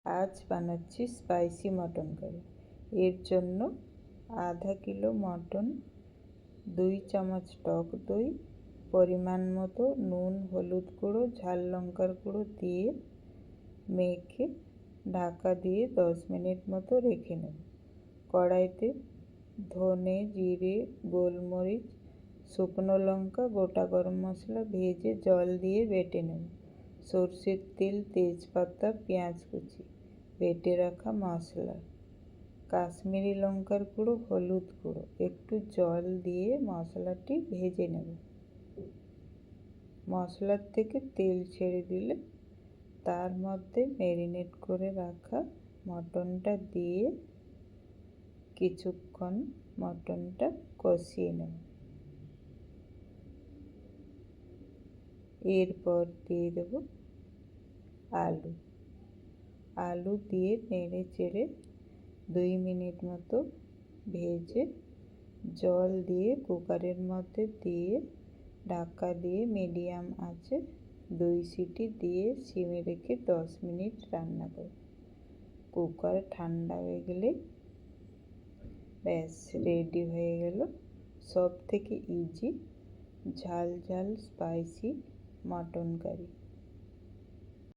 আজ বানাচ্ছি spicy mutton curry. এর জন্য আধা কিলো মটন, 2 চামচ টক দই, পরিমাণ মতো নুন, হলুদ গুঁড়ো, ঝাল লঙ্কার গুঁড়ো দিয়ে মেখে ঢাকা দিয়ে 10 মিনিট মতো রেখে নেব। কড়াইতে ধনে, জিরে, গোলমরিচ, শুকনো লঙ্কা, গোটা গরম মশলা ভেজে জল দিয়ে বেটে নেব। সরষের তেল, তেজপাতা, পেঁয়াজ কুচি, বেটে রাখা মশলা, কাশ্মীরি লঙ্কার গুঁড়ো, হলুদ গুঁড়ো, একটু জল দিয়ে মশলাটি ভেজে নেব। মশলার থেকে তেল ছেড়ে দিলে তার মধ্যে ম্যারিনেট করে রাখা মটনটা দিয়ে কিছুক্ষণ মটনটা কষিয়ে নেব। এরপর দিয়ে দেব আলু দিয়ে নেড়ে চেড়ে 2 মিনিট মতো ভেজে জল দিয়ে কুকারের মধ্যে দিয়ে ঢাকা দিয়ে মিডিয়াম আঁচে 2 সিটি দিয়ে সিমে রেখে 10 মিনিট রান্না করব। কুকার ঠান্ডা হয়ে গেলে ব্যাস রেডি হয়ে গেল সব থেকে ইজি ঝাল ঝাল স্পাইসি মটন কারি।